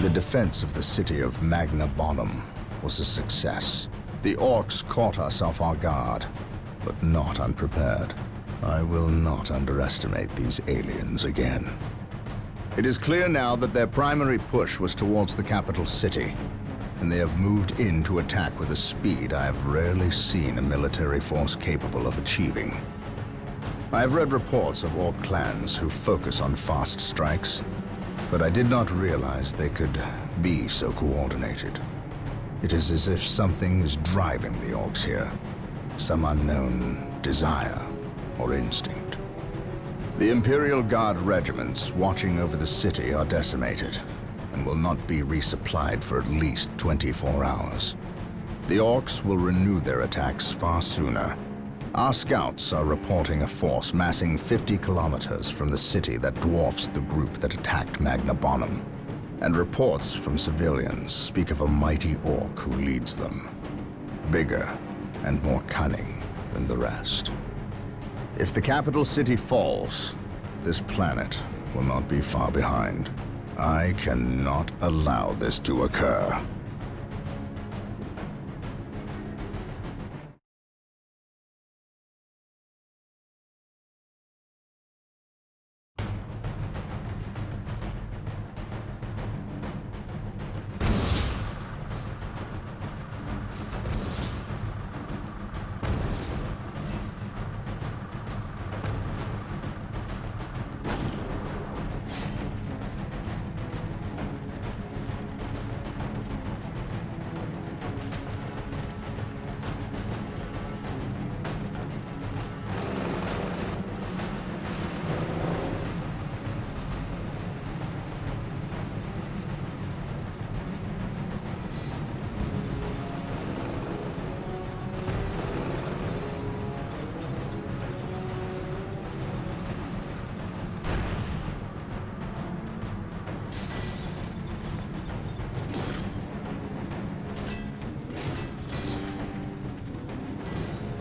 The defense of the city of Magna Bonum was a success. The Orks caught us off our guard, but not unprepared. I will not underestimate these aliens again. It is clear now that their primary push was towards the capital city, and they have moved in to attack with a speed I have rarely seen a military force capable of achieving. I have read reports of Ork clans who focus on fast strikes, but I did not realize they could be so coordinated. It is as if something is driving the Orks here, some unknown desire or instinct. The Imperial Guard regiments watching over the city are decimated and will not be resupplied for at least 24 hours. The Orks will renew their attacks far sooner. Our scouts are reporting a force massing 50 kilometers from the city that dwarfs the group that attacked Magna Bonum. And reports from civilians speak of a mighty Ork who leads them, bigger and more cunning than the rest. If the capital city falls, this planet will not be far behind. I cannot allow this to occur.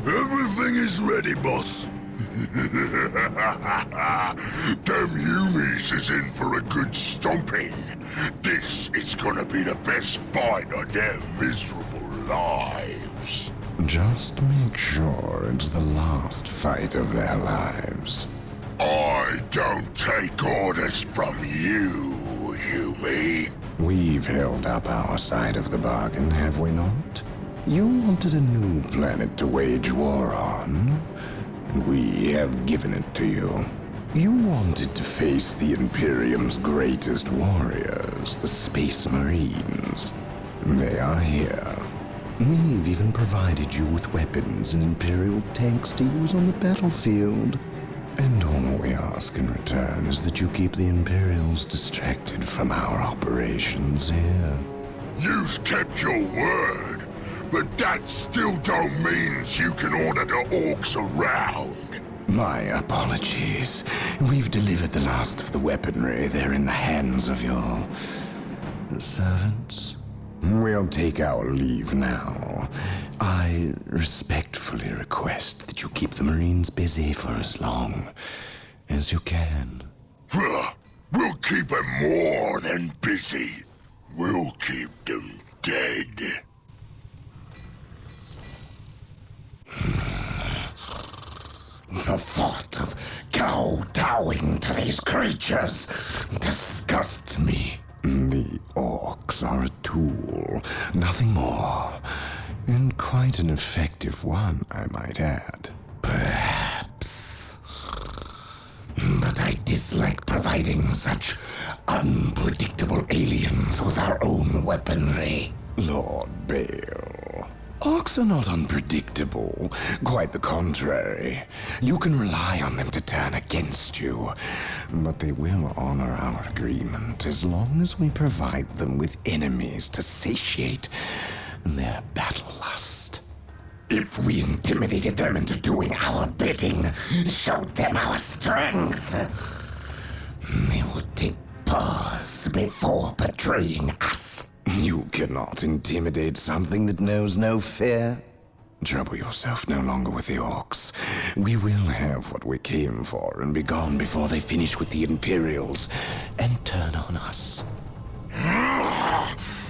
Everything is ready, boss. Them Humies is in for a good stomping. This is gonna be the best fight of their miserable lives. Just make sure it's the last fight of their lives. I don't take orders from you, Humie. We've held up our side of the bargain, have we not? You wanted a new planet to wage war on, and we have given it to you. You wanted to face the Imperium's greatest warriors, the Space Marines. They are here. We've even provided you with weapons and Imperial tanks to use on the battlefield. And all we ask in return is that you keep the Imperials distracted from our operations here. You've kept your word. But that still don't mean you can order the Orks around. My apologies. We've delivered the last of the weaponry. They're in the hands of your servants. We'll take our leave now. I respectfully request that you keep the Marines busy for as long as you can. We'll keep them more than busy. We'll keep them dead. The thought of kowtowing to these creatures disgusts me. The Orks are a tool, nothing more. And quite an effective one, I might add. Perhaps. But I dislike providing such unpredictable aliens with our own weaponry. Lord Bale. Orks are not unpredictable. Quite the contrary. You can rely on them to turn against you. But they will honor our agreement as long as we provide them with enemies to satiate their battle lust. If we intimidated them into doing our bidding, showed them our strength, they would take pause before betraying us. You cannot intimidate something that knows no fear. Trouble yourself no longer with the Orks. We will have what we came for and be gone before they finish with the Imperials and turn on us.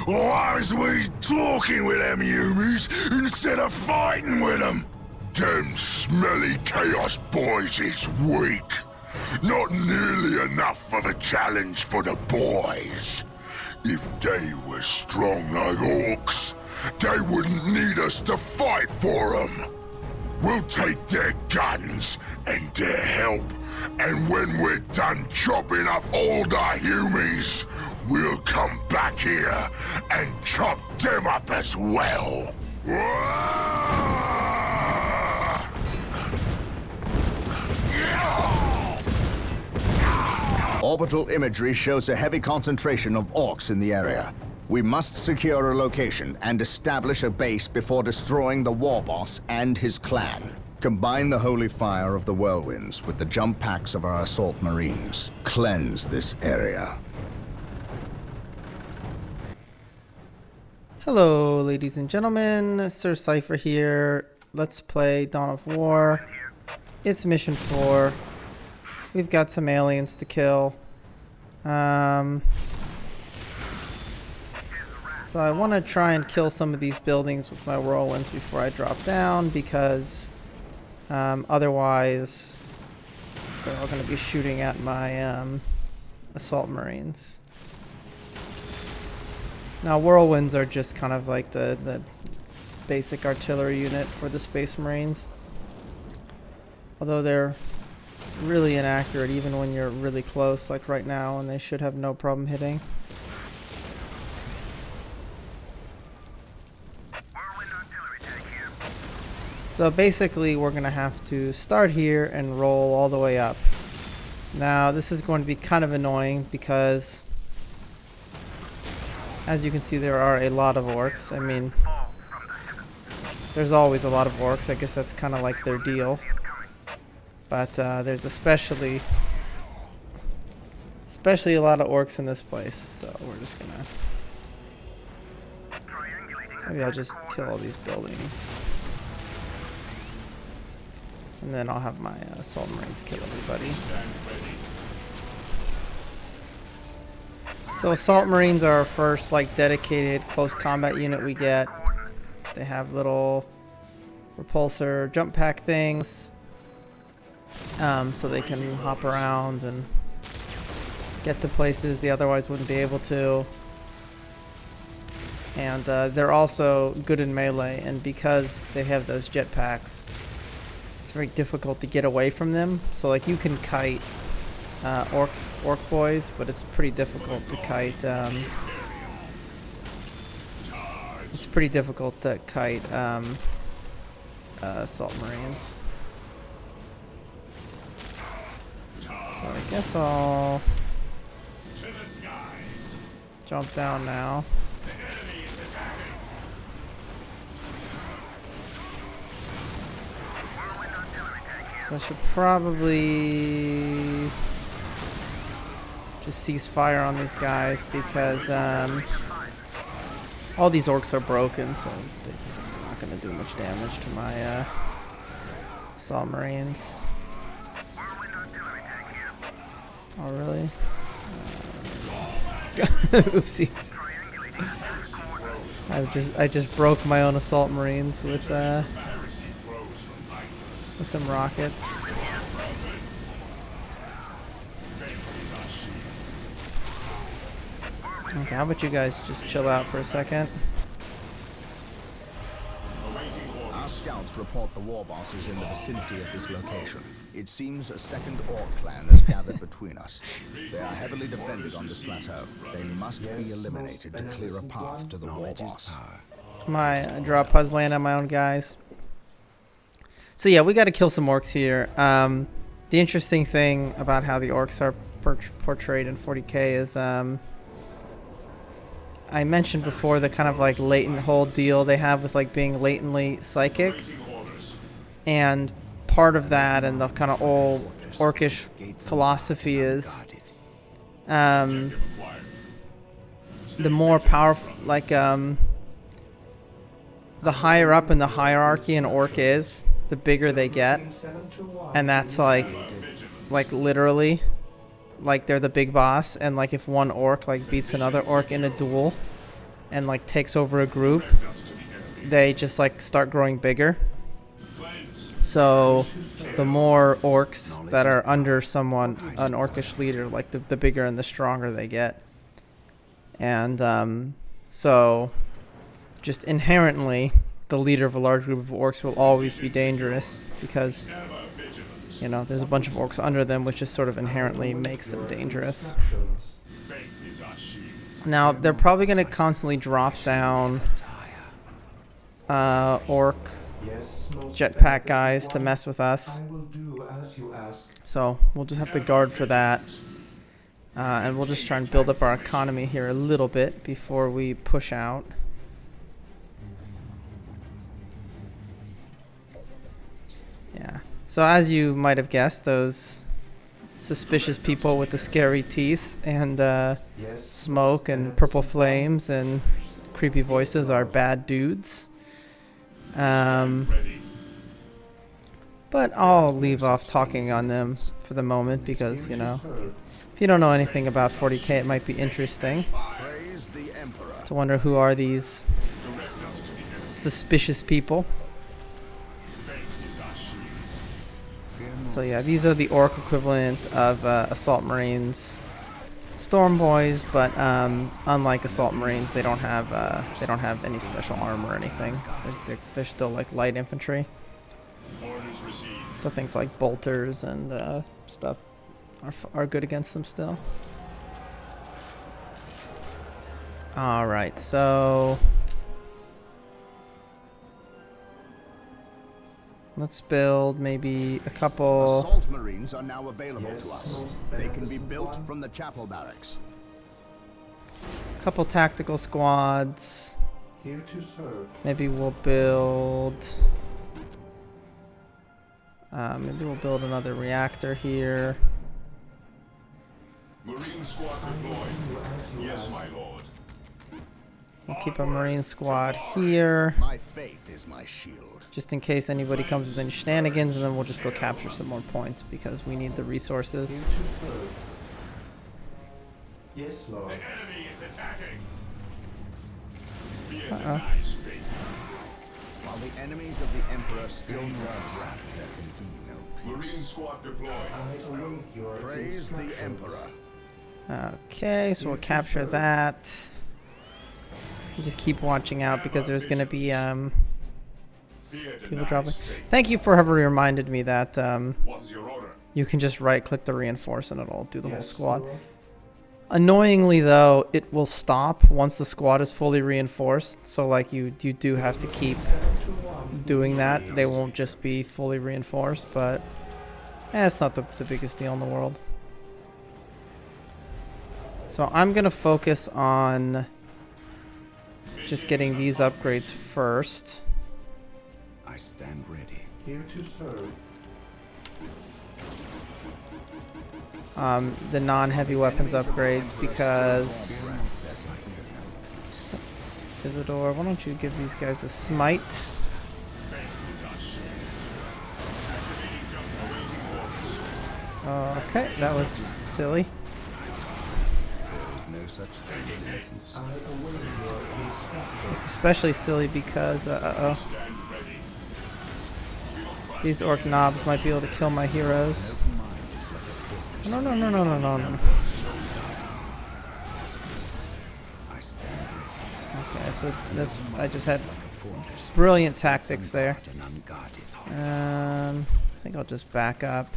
Why is we talking with them humies instead of fighting with them? Them smelly chaos boys is weak. Not nearly enough of a challenge for the boys. If they were strong like orcs, they wouldn't need us to fight for them. We'll take their guns and their help, and when we're done chopping up all the humies, we'll come back here and chop them up as well. Orbital imagery shows a heavy concentration of orcs in the area. We must secure a location and establish a base before destroying the war boss and his clan. Combine the holy fire of the whirlwinds with the jump packs of our assault marines. Cleanse this area. Hello, ladies and gentlemen. Sir Cypher here. Let's play Dawn of War. It's mission 4. We've got some aliens to kill. So I want to try and kill some of these buildings with my whirlwinds before I drop down, because otherwise they're all going to be shooting at my assault marines. Now whirlwinds are just kind of like the basic artillery unit for the Space Marines, although they're really inaccurate even when you're really close, like right now, and they should have no problem hitting. So basically we're gonna have to start here and roll all the way up. Now this is going to be kind of annoying because, as you can see, there are a lot of orcs. I mean, there's always a lot of orcs. I guess that's kind of like their deal. But there's especially a lot of orcs in this place. So we're just gonna... maybe I'll just kill all these buildings. And then I'll have my assault marines kill everybody. So assault marines are our first like dedicated close combat unit we get. They have little repulsor jump pack things, so they can hop around and get to places they otherwise wouldn't be able to. And they're also good in melee, and because they have those jetpacks, it's very difficult to get away from them. So like you can kite orc boys, but it's pretty difficult to kite assault marines. So I guess I'll jump down now. So I should probably just cease fire on these guys, because all these orcs are broken, so they're not going to do much damage to my assault marines. Oh really? Oopsies. I just broke my own assault marines with some rockets. Okay, how about you guys just chill out for a second? Our scouts report the war boss is in the vicinity of this location. It seems a second Orc clan has gathered between us. They are heavily defended on this plateau. They must be eliminated to clear a path to the war boss. I draw puzzle land on my own guys. So yeah, we got to kill some orcs here. The interesting thing about how the orcs are portrayed in 40K is I mentioned before the kind of like latent whole deal they have with like being latently psychic, and part of that and the kind of old orcish philosophy is the more powerful, like the higher up in the hierarchy an orc is, the bigger they get, and that's like literally, like they're the big boss, and like if one orc like beats another orc in a duel, and like takes over a group, they just like start growing bigger. So the more orcs that are under someone, an orcish leader, like the bigger and the stronger they get. And so just inherently, the leader of a large group of orcs will always be dangerous because, you know, there's a bunch of orcs under them, which just sort of inherently makes them dangerous. Now, they're probably going to constantly drop down orc jetpack guys to mess with us. So we'll just have to guard for that. And we'll just try and build up our economy here a little bit before we push out. Yeah. So as you might have guessed, those suspicious people with the scary teeth and smoke and purple flames and creepy voices are bad dudes. But I'll leave off talking on them for the moment because, you know, if you don't know anything about 40k, it might be interesting to wonder who are these suspicious people. So yeah, these are the orc equivalent of assault marines, storm boys, but unlike assault marines, they don't have any special armor or anything. They're still like light infantry. So things like bolters and stuff are good against them still. All right, so let's build maybe a couple. Assault marines are now available to us. They can be built from the chapel barracks. Couple tactical squads. Here to serve. Maybe we'll build. Maybe we'll build another reactor here. Marine squad deployed. Yes, my lord. We'll keep a marine squad here, My faith is my shield. just in case anybody comes with any shenanigans, and then we'll just go capture some more points because we need the resources. Yes, Lord. The enemy is attacking. While the enemies of the Emperor still draw, there can be no Marine peace. squad deployed. I await your Praise the instructions. Emperor. Okay, so we'll capture that. You just keep watching out because there's going to be people dropping. Thank you for having reminded me that What's your order? you can just right-click the reinforce and it'll do the whole squad. Annoyingly, though, it will stop once the squad is fully reinforced. So, like, you do have to keep doing that. They won't just be fully reinforced, but it's not the biggest deal in the world. So I'm going to focus on just getting these upgrades first. I stand ready. Here to serve. The non-heavy weapons upgrades because Isidore, why don't you give these guys a smite? Okay, that was silly. No such thing as I await your instructions. It's especially silly because these orc knobs might be able to kill my heroes. No. Okay, so that's I just had brilliant tactics there. I think I'll just back up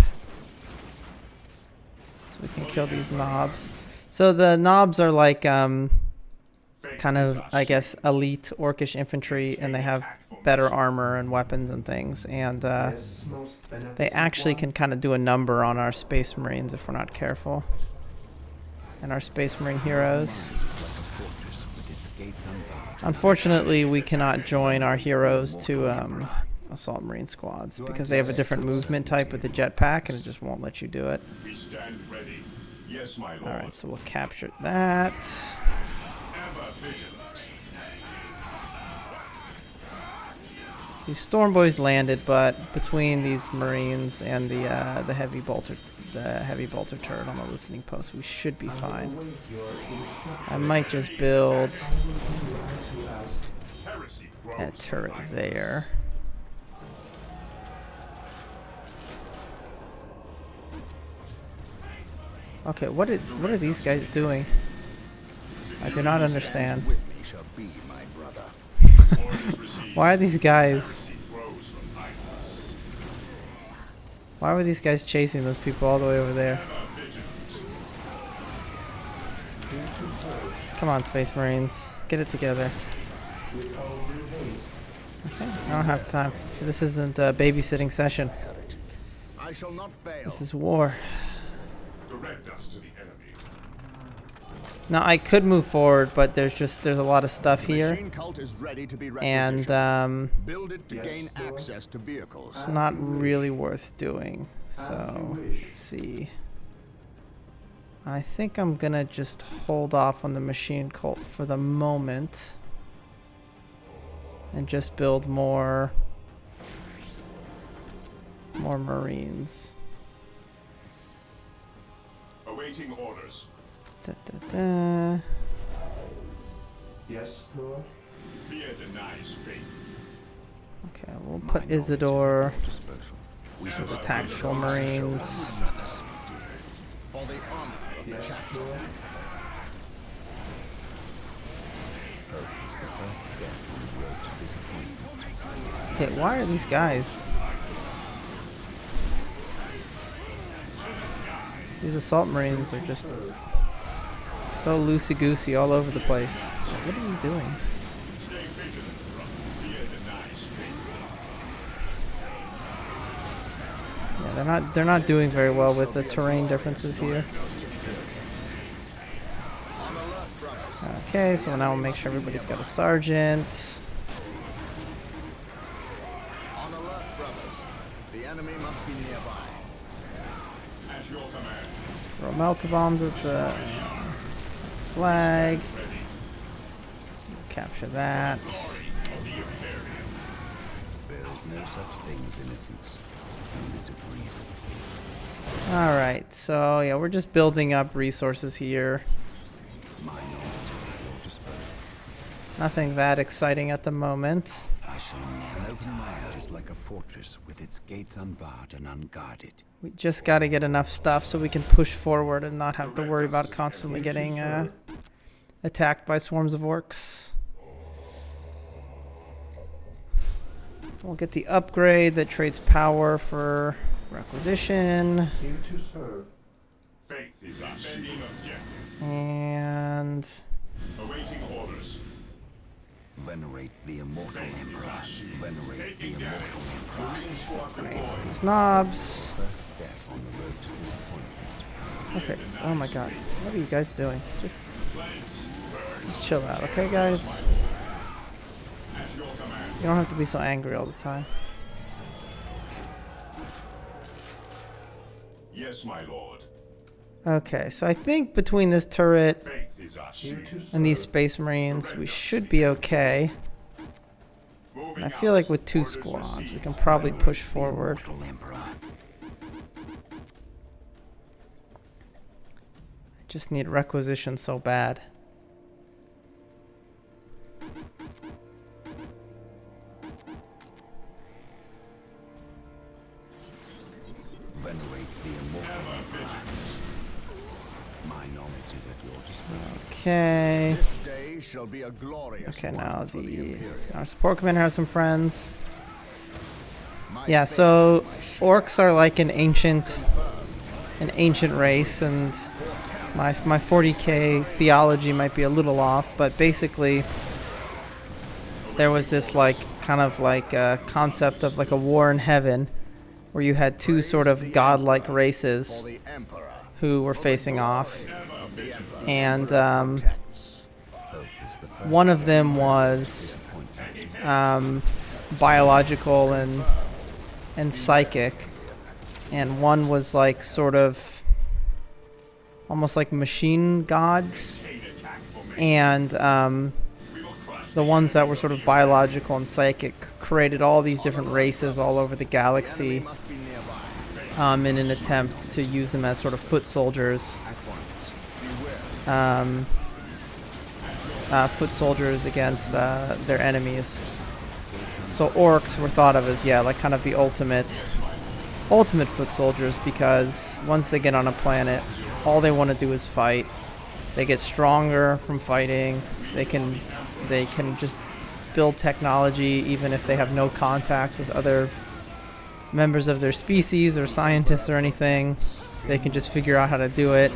so we can kill these knobs. So the knobs are like kind of, I guess, elite orcish infantry, and they have better armor and weapons and things, and they actually can kind of do a number on our space marines if we're not careful, and our space marine heroes. Unfortunately, we cannot join our heroes to assault marine squads because they have a different movement type with the jetpack, and it just won't let you do it. We stand ready. Yes, my lord. Alright, so we'll capture that. Ever vigilant. These storm boys landed, but between these marines and the heavy bolter turret on the listening post, we should be fine. I might just build a turret there. Okay, what are these guys doing? I do not understand. Why are these guys? Why were these guys chasing those people all the way over there? Come on, Space Marines. Get it together. Okay, I don't have time. This isn't a babysitting session. This is war. Now, I could move forward, but there's a lot of stuff here. And, it's not really worth doing. So, let's see. I think I'm gonna just hold off on the machine cult for the moment. And just build more Marines. Awaiting orders. Da, da, da. Yes, Lord. Fear denies faith. Okay, we'll put Isidore with the tactical Marines. For the honor of the chapter. Hope is the first step on the road to disappointment. Okay, why are these guys? These assault Marines are just so loosey-goosey all over the place. What are you doing? Yeah, they're not doing very well with the terrain differences here. Okay, so now we'll make sure everybody's got a sergeant. On alert, brothers. The enemy must be nearby. At your command. Throw melta bombs at the flag. Capture that. There is no such thing as innocence. Only degrees of it. Alright, so yeah, we're just building up resources here. My knowledge is at your disposal. Nothing that exciting at the moment. I shall never open my eyes like a fortress with its gates unbarred and unguarded. We just got to get enough stuff so we can push forward and not have to worry about constantly getting attacked by swarms of orcs. We'll get the upgrade that trades power for requisition. Here to serve. Faith is our bending objective. And Awaiting orders. Venerate the immortal emperor. Venerate the immortal emperor. right, these knobs. First step on the road to disappointment. Okay. Oh my god. What are you guys doing? Just chill out, okay, guys? You don't have to be so angry all the time. Yes, my lord. Okay, so I think between this turret Faith is our shield. and these Space Marines, we should be okay. Moving I feel like with 2 squads, we can probably push forward. Immortal emperor. I just need requisition so bad. Venerate the immortal emperor. My knowledge is at your disposal. Okay. This day shall be a glorious Okay, one now for the the Imperial. our support commander has some friends. My Yeah, faith so is my shield. orcs are like an ancient race, and my 40k theology might be a little off, but basically there was this like kind of like a concept of like a war in heaven, where you had 2 sort of godlike races For the Emperor. who were facing off, Of the Emperor. and Protects. Hope is the first one of them was biological and psychic, and one was like sort of almost like machine gods, and the ones that were sort of biological and psychic created all these different races all over the galaxy Must be nearby. in an attempt to use them as sort of foot soldiers. Foot soldiers against their enemies. So orcs were thought of as, yeah, like kind of the ultimate foot soldiers, because once they get on a planet, all they want to do is fight. They get stronger from fighting. They can just build technology even if they have no contact with other members of their species or scientists or anything. They can just figure out how to do it.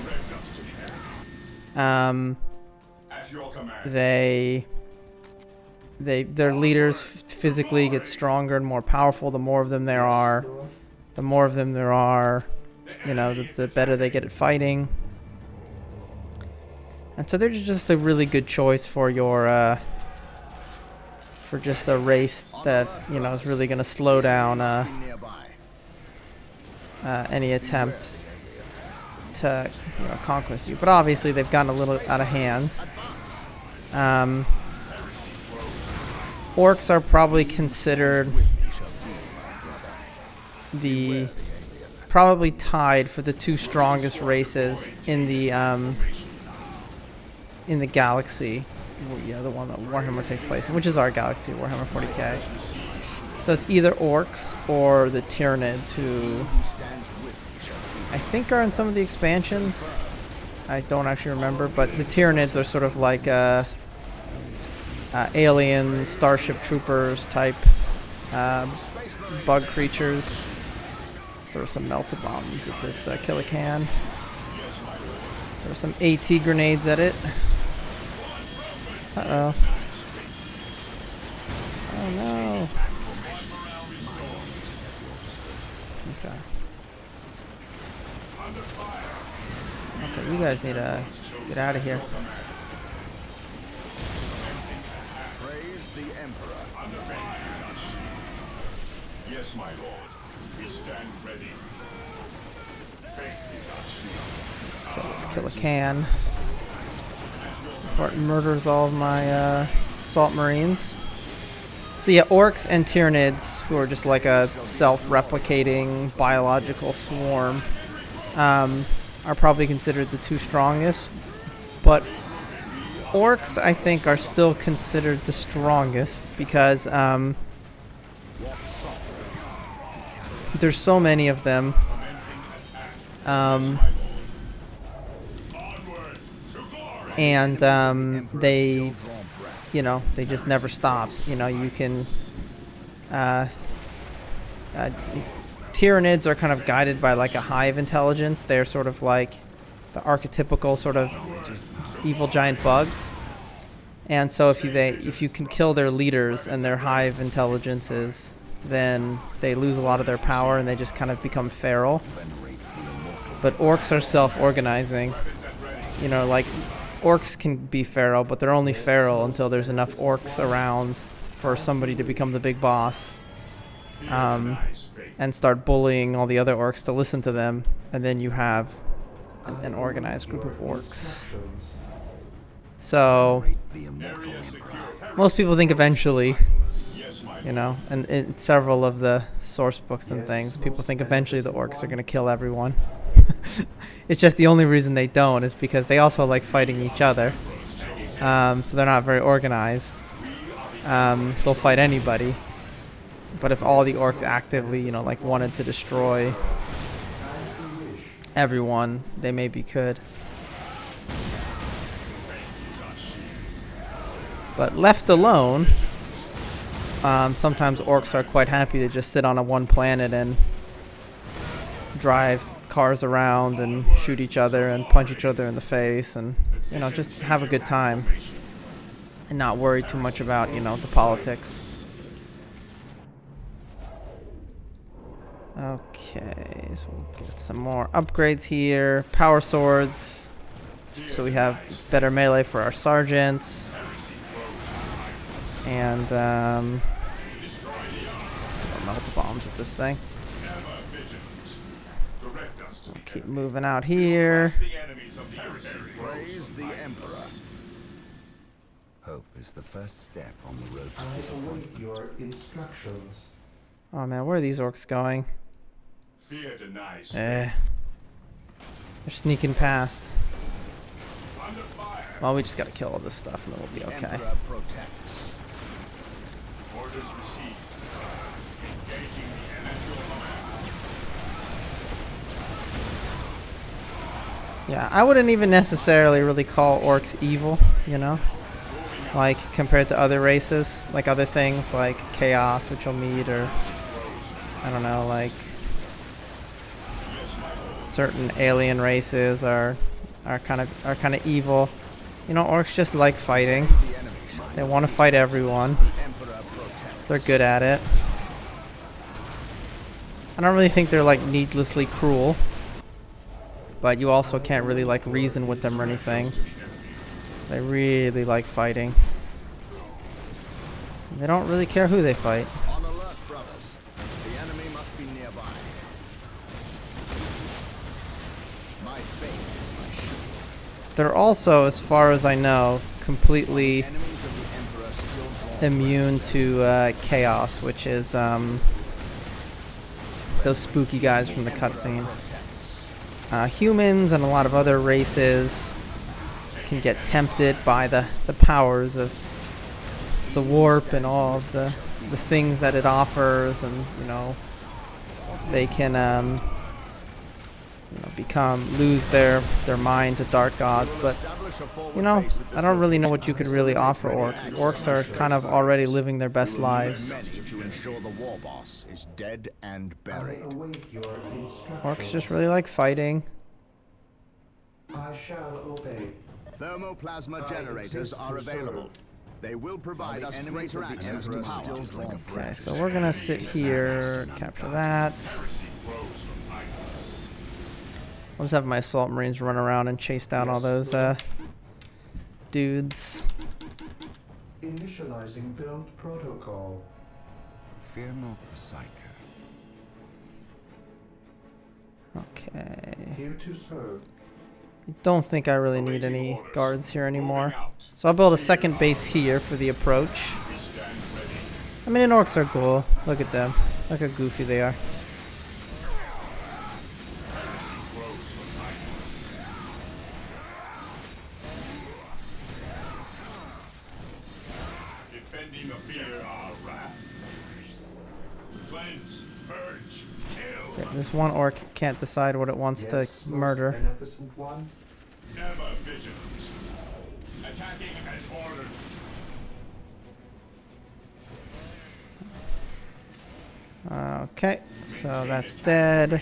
Their leaders physically get stronger and more powerful the more of them there are. The more of them there are, you know, the better they get at fighting. And so they're just a really good choice for your for just a race that, you know, is really going to slow down any attempt to, you know, conquest you. But obviously they've gotten a little out of hand. Orcs are probably considered probably tied for the two strongest races in the galaxy. Well, yeah, the one that Warhammer takes place in, which is our galaxy, Warhammer 40k. So it's either orcs or the Tyranids, who I think are in some of the expansions. I don't actually remember, but the Tyranids are sort of like alien starship troopers type bug creatures. Let's throw some melta bombs at this Killican. Throw some AT grenades at it. Uh-oh. Oh no. Okay. Okay, you guys need to get out of here. Praise the Emperor. Yes, my lord. We stand ready. Okay, let's kill a can before it murders all of my assault marines. So yeah, orcs and Tyranids, who are just like a self-replicating biological swarm, are probably considered the two strongest. But orcs, I think, are still considered the strongest because there's so many of them. And they, you know, they just never stop. You know, you can Tyranids are kind of guided by like a hive intelligence. They're sort of like the archetypical sort of evil giant bugs. And so if you can kill their leaders and their hive intelligences, then they lose a lot of their power and they just kind of become feral. But orcs are self-organizing. You know, like orcs can be feral, but they're only feral until there's enough orcs around for somebody to become the big boss. And start bullying all the other orcs to listen to them, and then you have an organized group of orcs. So most people think eventually, you know, and in several of the source books and things, people think eventually the orcs are going to kill everyone. It's just the only reason they don't is because they also like fighting each other. So they're not very organized. They'll fight anybody. But if all the orcs actively, you know, like wanted to destroy everyone, they maybe could. But left alone, sometimes orcs are quite happy to just sit on one planet and drive cars around and shoot each other and punch each other in the face and, you know, just have a good time and not worry too much about, you know, the politics. Okay, so we'll get some more upgrades here. Power swords, so we have better melee for our sergeants. And melta bombs at this thing. We'll keep moving out here. Praise the Emperor. Hope is the first step on the road to disappointment. Your instructions. Oh man, where are these orcs going? Fear denies. They're sneaking past. Well, we just gotta kill all this stuff and then we'll be okay. Emperor protects. Yeah, I wouldn't even necessarily really call orcs evil, you know? Like, compared to other races, like other things, like chaos, which you'll meet, or, I don't know, like, certain alien races are kind of evil. You know, orcs just like fighting. They want to fight everyone. They're good at it. I don't really think they're, like, needlessly cruel. But you also can't really, like, reason with them or anything. They really like fighting. They don't really care who they fight. On alert, brothers. The enemy must be nearby. My fate is my shield. They're also, as far as I know, completely Enemies of the Emperor still draw. immune to chaos, which is those spooky guys from the cutscene. Humans and a lot of other races can get tempted by the powers of the warp and all of the things that it offers, and you know, they can you know, lose their mind to dark gods. But you know, I don't really know what you could really offer orcs. Orcs are kind of already living their best lives. Many to ensure the war boss is dead and buried. Await your instructions. Orcs just really like fighting. I shall obey. Thermoplasma generators are available. They will provide us greater access to power. Okay, so we're gonna sit here, capture that. I'll just have my assault marines run around and chase down all those dudes. Initializing build protocol. Fear not the psycho. Okay. Here to serve. I don't think I really need any guards here anymore. So I'll build a second base here for the approach. I mean, the orcs are cool. Look at them. Look how goofy they are. Defending a fear our wrath. Cleanse, purge, kill. Okay, this one orc can't decide what it wants to Yes, most murder. beneficent one. Never vigilant. Attacking as ordered. Okay, so that's dead.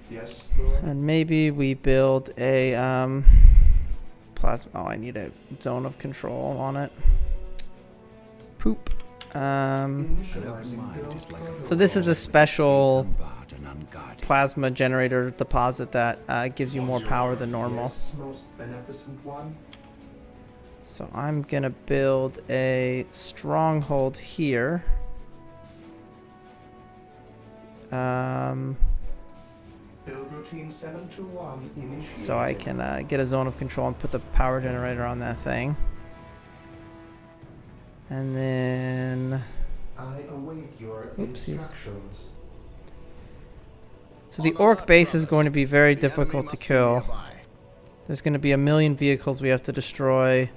Yes, Lord. And maybe we build a plasma. Oh, I need a zone of control on it. Poop. Initializing build is like a protocol. So this is a special Unbarred and unguarded. plasma generator deposit that gives you more power than normal. Yes, most beneficent one. So I'm gonna build a stronghold here. Build routine 721 initiated. So I can get a zone of control and put the power generator on that thing. And then, I await your Oopsies. instructions. so the orc base is going to be very difficult to kill. There's going to be a million vehicles we have to destroy.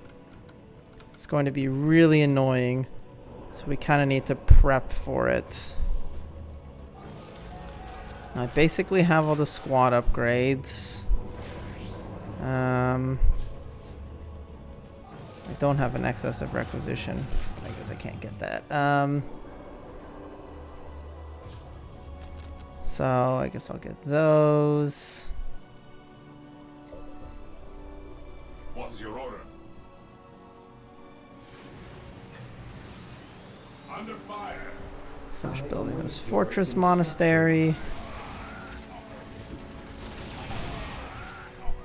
It's going to be really annoying. So we kind of need to prep for it. I basically have all the squad upgrades. I don't have an excess of requisition. I guess I can't get that. So I guess I'll get those. What is your order? Under fire. Finish building this fortress monastery.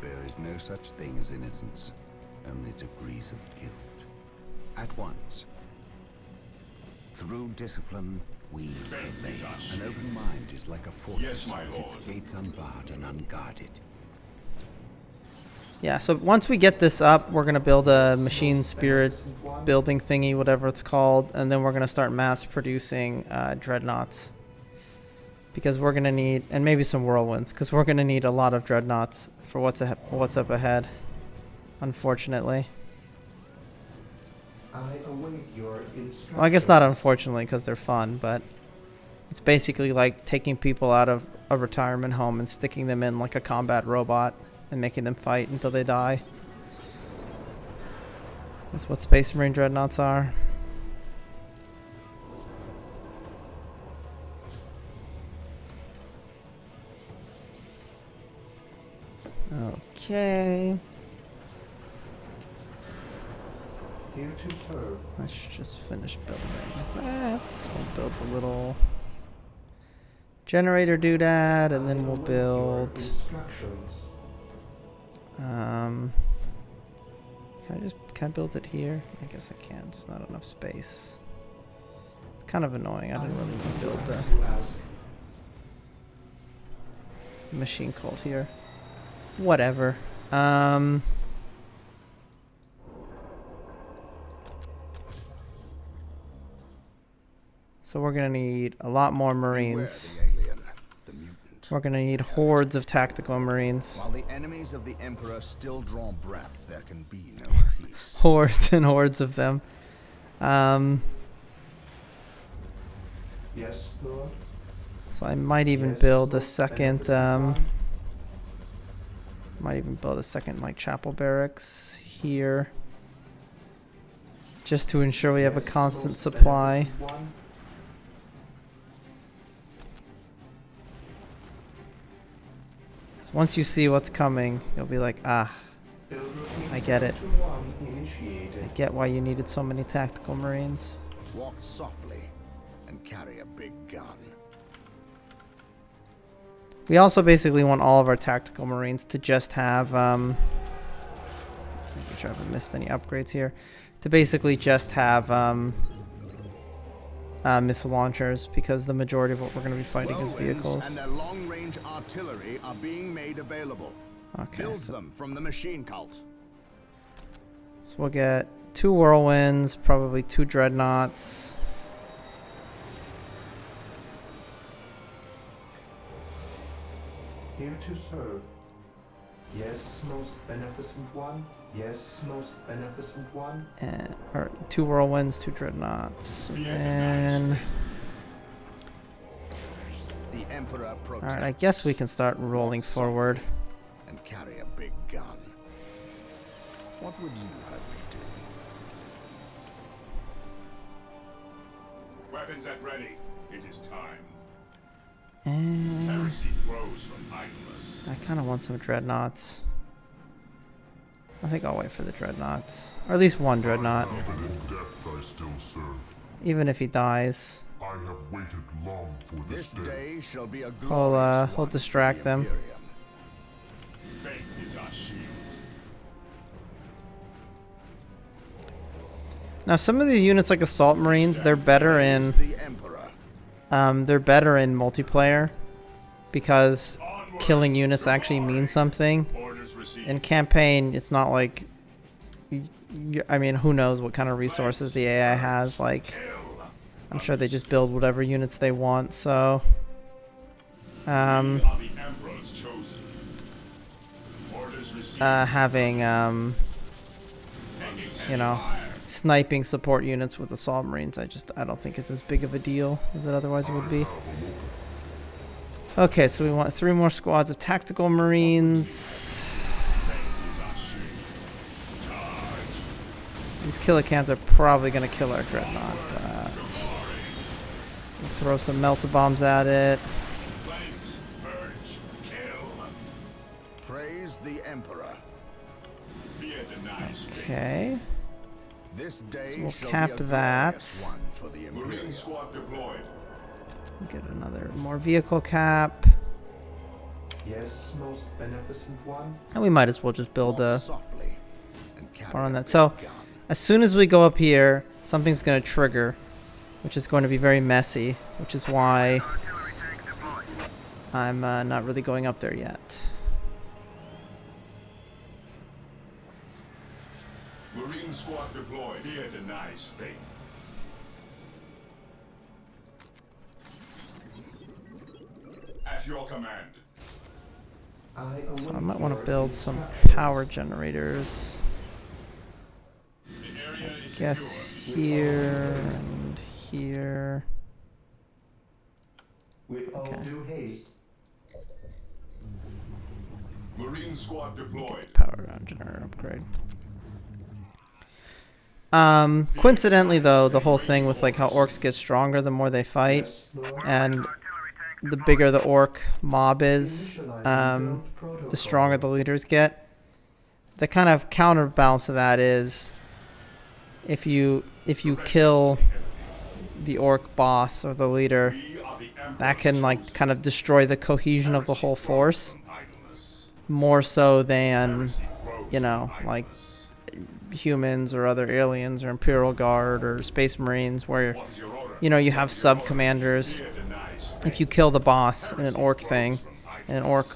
There is no such thing as innocence, only degrees of guilt. At once. Through discipline, we prevail. An open mind is like a fortress Yes, my with its lord. gates unbarred and unguarded. Yeah, so once we get this up, we're going to build a machine spirit building thingy, whatever it's called, and then we're going to start mass producing dreadnoughts. Because we're going to need, and maybe some whirlwinds, because we're going to need a lot of dreadnoughts for what's up ahead, unfortunately. I await your instructions. Well, I guess not unfortunately because they're fun, but it's basically like taking people out of a retirement home and sticking them in like a combat robot and making them fight until they die. That's what Space Marine Dreadnoughts are. Okay. Here to serve. Let's just finish building that. We'll build the little generator doodad, and then we'll Await your build. instructions. Can I build it here? I guess I can. There's not enough space. It's kind of annoying. I didn't really want to build the To ask. machine cult here. Whatever. So we're gonna need a lot more Marines. Beware the alien, the mutant. We're gonna need hordes of tactical Marines. While the enemies of the Emperor still draw breath, there can be no peace. Hordes and hordes of them. Yes, Lord. So I might even Yes, build a Lord. second, Beneficent One. might even build a second like chapel barracks here. Just to ensure we have a Yes, constant most supply. beneficent one. So once you see what's coming, you'll be like, ah, Build routine I get it. 721 initiated. I get why you needed so many tactical Marines. Walk softly and carry a big gun. We also basically want all of our tactical Marines to just have, just making sure I haven't missed any upgrades here, to basically just have missile launchers, because the majority of what we're going to be fighting is Whirlwinds vehicles. and their long-range artillery are being made available. Okay, Build so them from the machine cult. we'll get 2 whirlwinds, probably 2 dreadnoughts. Here to serve. Yes, most beneficent one. Yes, most beneficent one. And, or 2 whirlwinds, 2 dreadnoughts, and then... The Emperor protects. Alright, I guess we can start rolling forward. And carry a big gun. What would you have me do? Weapons at ready. It is time. And Heresy grows from idleness. I kind of want some dreadnoughts. I think I'll wait for the dreadnoughts. Or at least one dreadnought. Even in death I still serve. Even if he dies. I have waited long for This this day. day shall be a We'll glorious one distract for the them. Imperium. Faith is our shield. Now some of these units like Assault Marines, they're better in Praise the Emperor. multiplayer. Because killing units actually means something. Orders received. In campaign, it's not like... I mean, who knows what kind of resources the AI has, like... I'm sure they just build whatever units they want, so... We are the Emperor's chosen. Orders received. having, Hanging you know, fire. sniping support units with Assault Marines, I don't think is as big of a deal as it otherwise would be. Okay, so we want 3 more squads of tactical Marines. These killicans are probably going to kill our dreadnought, but we'll throw some melta bombs at it. Flames, purge, kill. Praise the Emperor. Fear denies faith. Okay. This day So we'll shall cap be a that. glorious one for the Marine Imperium. squad deployed. Get another more vehicle cap. Yes, most beneficent one. And we might as well just build Walk a softly and carry bar on a that. big So gun. as soon as we go up here, something's going to trigger, which is going to be very messy, which is why I'm not really going up there yet. Marine squad deployed. Fear denies faith. At your command. So I might want to build some power generators. The area is guess here and here. With all Okay. due haste. Marine squad deployed. Power generator upgrade. Coincidentally though, the whole thing with like how orcs get stronger the more they fight, Yes, Lord. and the bigger the orc mob is, the stronger the leaders get. The kind of counterbalance to that is if you kill the orc boss or the leader, that can like kind of destroy the cohesion of the whole force more so than, you know, like humans or other aliens or Imperial Guard or Space Marines, where, you know, you have sub commanders. If you kill the boss in an orc thing, in an orc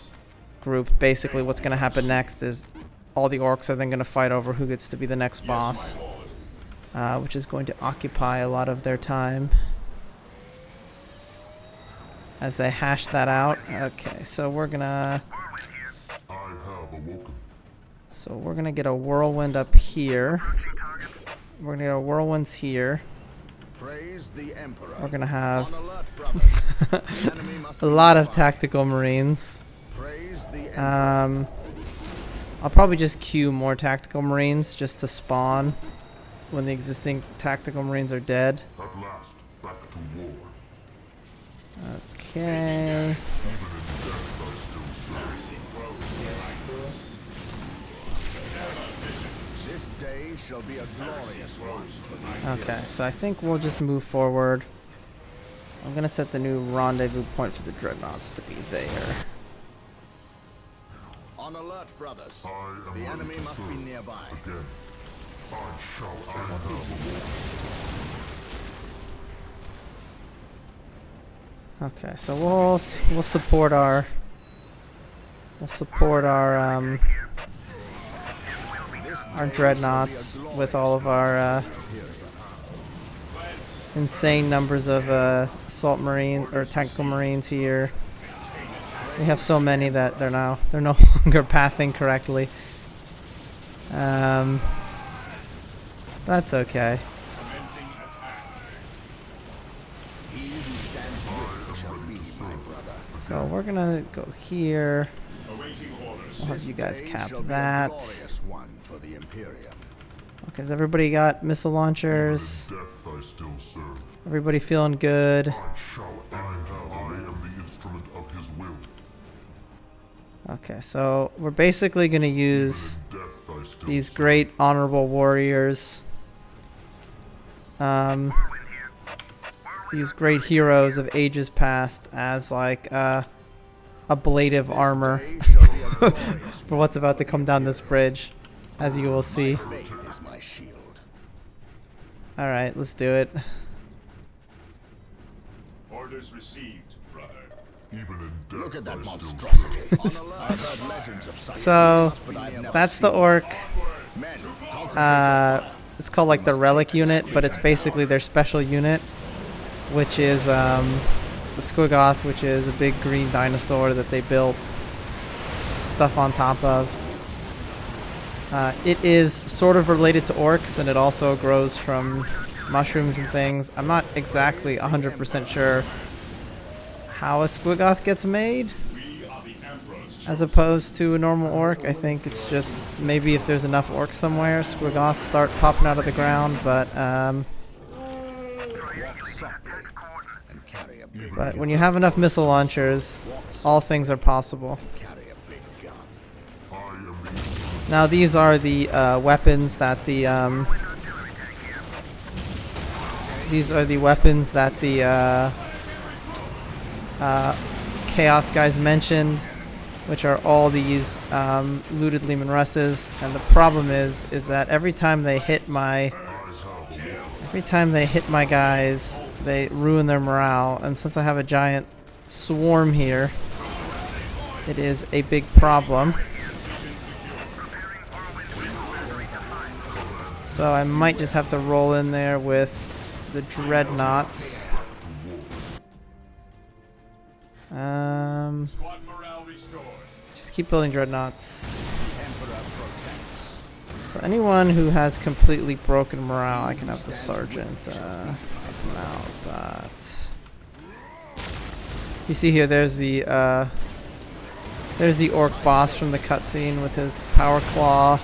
group, basically what's going to happen next is all the orcs are then going to fight over who gets to be the next boss, which is going to occupy a lot of their time as they hash that out. Okay, so we're gonna get a whirlwind up here. We're gonna get a whirlwinds here. Praise the Emperor. We're gonna have On alert, brothers. The enemy must a be lot of nearby. tactical marines. Praise the Emperor. I'll probably just queue more tactical marines just to spawn when the existing tactical marines are dead. At last, back to war. Okay. This day shall be a glorious one for the Okay, so I think we'll just move forward. I'm gonna set the new rendezvous point for the dreadnoughts to be there. On alert, brothers. The enemy must be nearby. Again, I have a war. Okay, so we'll support our dreadnoughts with all of our insane numbers of assault marine or tactical marines here. We have so many that they're no longer pathing correctly. That's okay. He who stands with shall be my brother. So we're gonna go here. Awaiting orders. We'll have you guys Day cap shall be a that. glorious one for the Imperium. Okay, has everybody got missile launchers? Death I still serve. Everybody feeling good? I am the instrument of his will. Okay, so we're basically gonna use Death I still these serve. great honorable warriors, these great heroes of ages past, as like ablative armor Day shall be a glorious for what's about to come down this bridge, as you will see. faith is my shield. All right, let's do it. Orders received, brother. Even in death Look at that I still monstrosity. serve. On alert. I've heard legends of such So beasts, but I've never that's the seen orc. men. Concentrate your It's called like the relic unit, but it's basically their special unit, which is the Squiggoth, which is a big green dinosaur that they built stuff on top of. It is sort of related to orcs, and it also grows from mushrooms and things. I'm not exactly 100% sure how a Squiggoth gets made as opposed to a normal orc. I think it's just maybe if there's enough orcs somewhere, Squiggoths start popping out of the ground, but when you have enough missile launchers, all things are possible. carry a big gun. Now these are the weapons that the Chaos guys mentioned, which are all these looted Lehman Russes. And the problem is that every time they hit my guys, they ruin their morale. And since I have a giant swarm here, it is a big problem. So I might just have to roll in there with the dreadnoughts. Squad morale restored. Just keep building dreadnoughts. Emperor protects. So anyone who has completely broken morale, I can have the sergeant help him out. But you see here, there's the orc boss from the cutscene with his power claw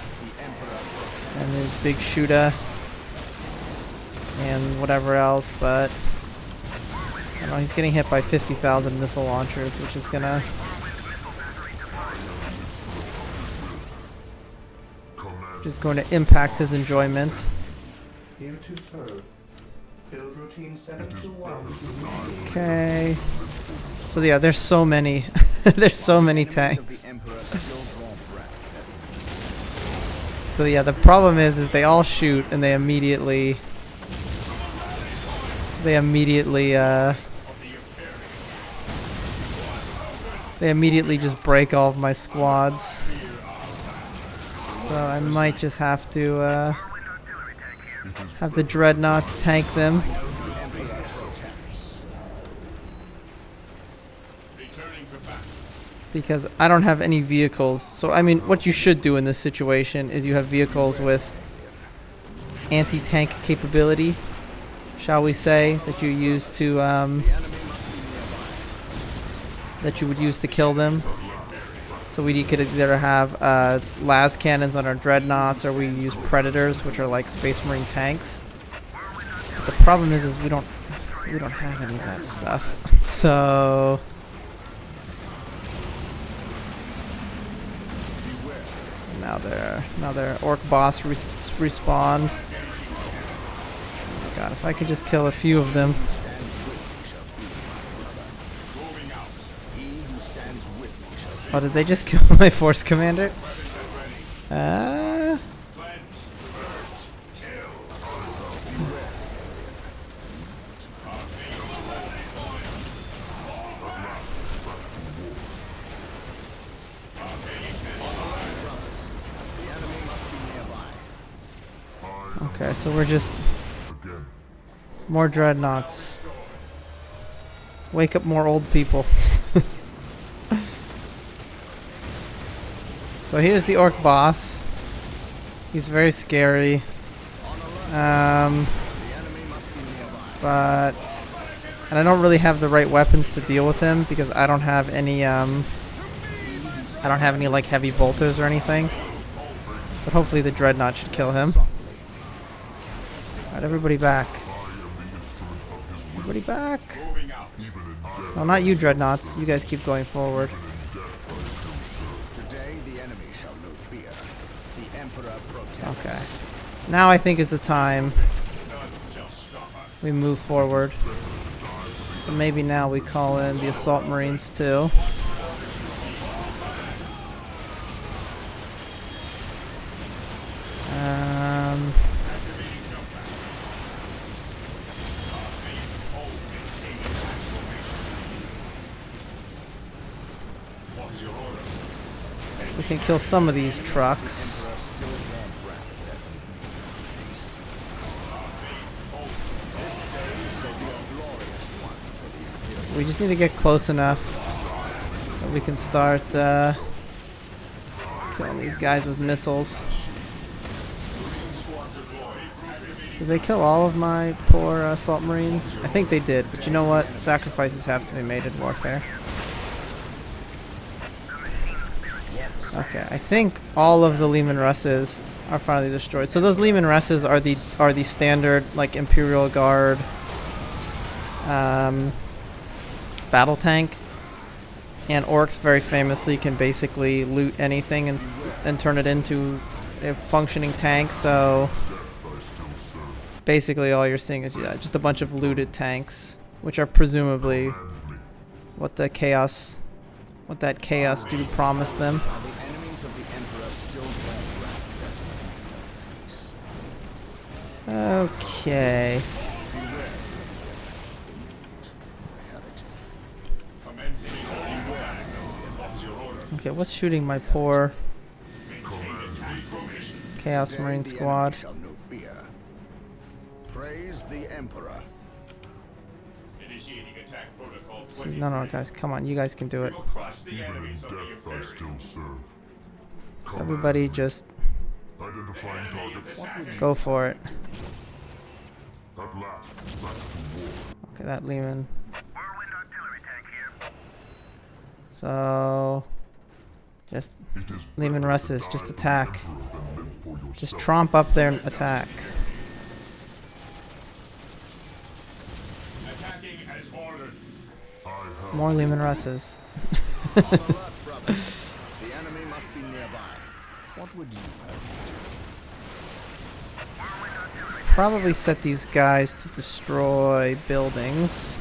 and his big shooter and whatever else. But I don't know, he's getting hit by 50,000 missile launchers, which is gonna impact his enjoyment. Here to serve. Build routine 721. Okay. So yeah, there's so many. There's so many tanks. So yeah, the problem is they all shoot and they immediately just break all of my squads. So I might just have to have the dreadnoughts tank them. Because I don't have any vehicles. So I mean, what you should do in this situation is you have vehicles with anti-tank capability, shall we say, that you use to that you would use to kill them. So we could either have las cannons on our dreadnoughts, or we use predators, which are like Space Marine tanks. But the problem is we don't have any of that stuff. So now their orc boss respawned. Oh my god, if I could just kill a few of them. Oh, did they just kill my force commander? Okay, so we're just more dreadnoughts. Wake up more old people. So here's the orc boss. He's very scary. And I don't really have the right weapons to deal with him because I don't have any like heavy bolters or anything. But hopefully the dreadnought should kill him. Alright, everybody back. Everybody back. No, not you dreadnoughts. You guys keep going forward. Okay. Now I think is the time we move forward. So maybe now we call in the assault marines too. We can kill some of these trucks. We just need to get close enough that we can start killing these guys with missiles. Did they kill all of my poor assault marines? I think they did, but you know what? Sacrifices have to be made in warfare. Okay, I think all of the Lehman Russes are finally destroyed. So those Lehman Russes are the standard like Imperial Guard battle tank, and orcs very famously can basically loot anything and turn it into a functioning tank. So basically all you're seeing is just a bunch of looted tanks, which are presumably what that chaos dude promised them. Okay. Okay, what's shooting my poor Chaos Marine squad? Praise the Emperor. No, guys, come on, you guys can do it. So everybody just Identifying targets. Go for it. At last, back to war. Okay, that Lehman. So, just Lehman Russes, just attack. Just tromp up there and attack. Attacking as ordered. More Lehman Russes. On alert, brother. The enemy must be nearby. What would you have? Probably set these guys to destroy buildings.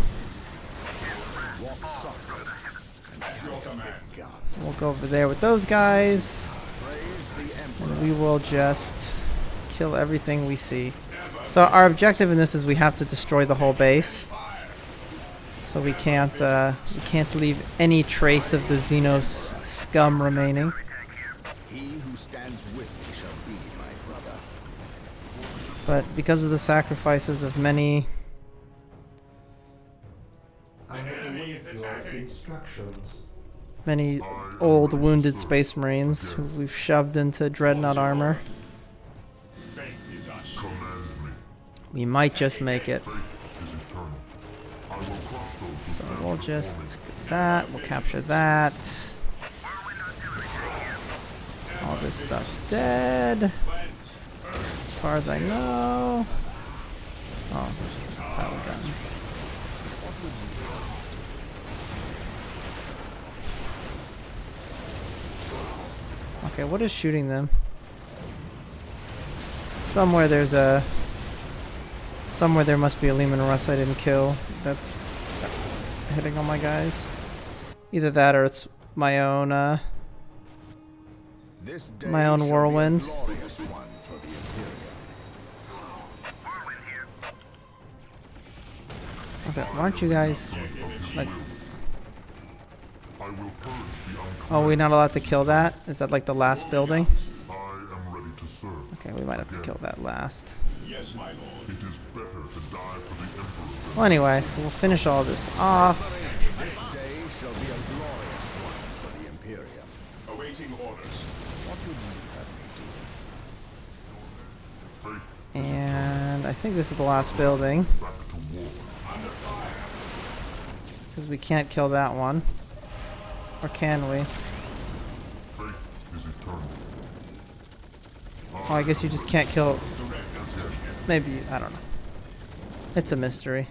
Walk softly. So we'll go over there with those guys. Praise the Emperor. And we will just kill everything we see. So our objective in this is we have to destroy the whole base. So we can't leave any trace of the Xenos scum remaining. He who stands with me shall be my brother. But because of the sacrifices of many I await your instructions. old wounded space marines who we've shoved into dreadnought armor, we might just make it. So we'll just get that, we'll capture that. All this stuff's dead, as far as I know. Oh, there's a pile of guns. Okay, what is shooting them? Somewhere there must be a Lehman Russ I didn't kill. That's hitting all my guys. Either that or it's my own This day my own shall be a whirlwind. glorious one for the Imperium. Okay, why aren't you guys like? Oh, we're not allowed to kill that? Is that like the last building? I am ready to serve. Okay, we might have to kill that last. Yes, my lord. It is better to die for the Emperor. Well, anyway, so we'll finish all this off. This day shall be a glorious one for the Imperium. Awaiting orders. What would you have me do? And I think this is the last building. Back to war. Because we can't kill that one. Or can we? Faith is eternal. Oh, I guess you just can't kill... Maybe, I don't know. It's a mystery.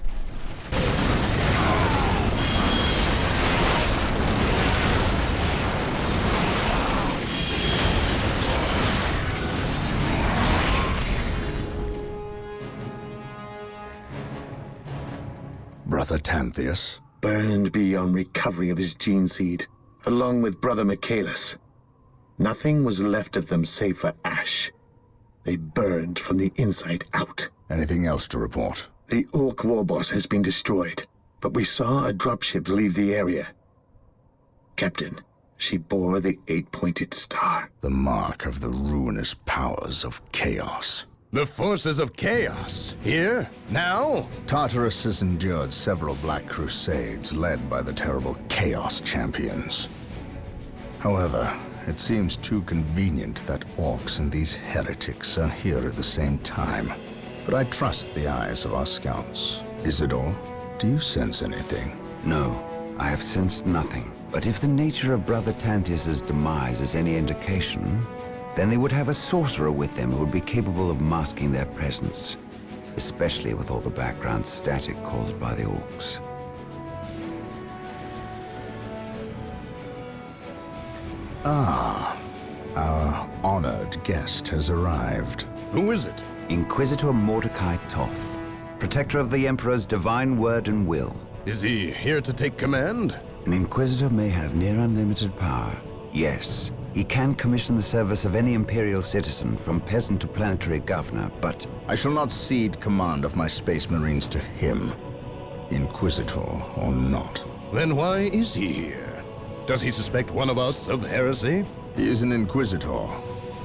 Brother Tantheus, Burned beyond recovery of his gene seed, along with Brother Michaelis. Nothing was left of them save for ash. They burned from the inside out. anything else to report? The Ork warboss has been destroyed, but we saw a dropship leave the area. Captain, she bore the 8-pointed star. The mark of the ruinous powers of chaos. The forces of chaos? Here? Now? Tartarus has endured several Black Crusades led by the terrible Chaos Champions. However, it seems too convenient that Orks and these heretics are here at the same time. But I trust the eyes of our scouts. Isidore, do you sense anything? No, I have sensed nothing. But if the nature of Brother Tantheus's demise is any indication, then they would have a sorcerer with them who would be capable of masking their presence, especially with all the background static caused by the Orks. Ah, our honored guest has arrived. Who is it? Inquisitor Mordecai Toth, protector of the Emperor's divine word and will. Is he here to take command? An Inquisitor may have near unlimited power. Yes, he can commission the service of any Imperial citizen, from peasant to planetary governor, but I shall not cede command of my Space Marines to him, Inquisitor or not. Then why is he here? Does he suspect one of us of heresy? He is an Inquisitor.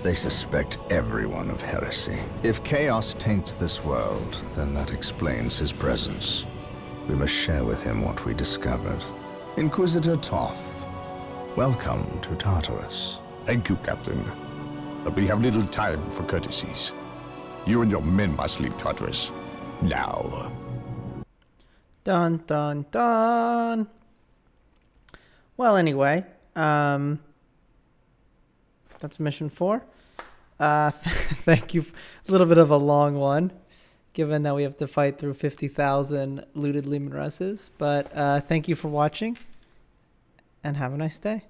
They suspect everyone of heresy. If chaos taints this world, then that explains his presence. We must share with him what we discovered. Inquisitor Toth, welcome to Tartarus. Thank you, Captain. but we have little time for courtesies. You and your men must leave Tartarus. Now. Dun dun dun. Well, anyway, that's mission 4. Thank you. A little bit of a long one, given that we have to fight through 50,000 looted Leman Russes. But thank you for watching, and have a nice day.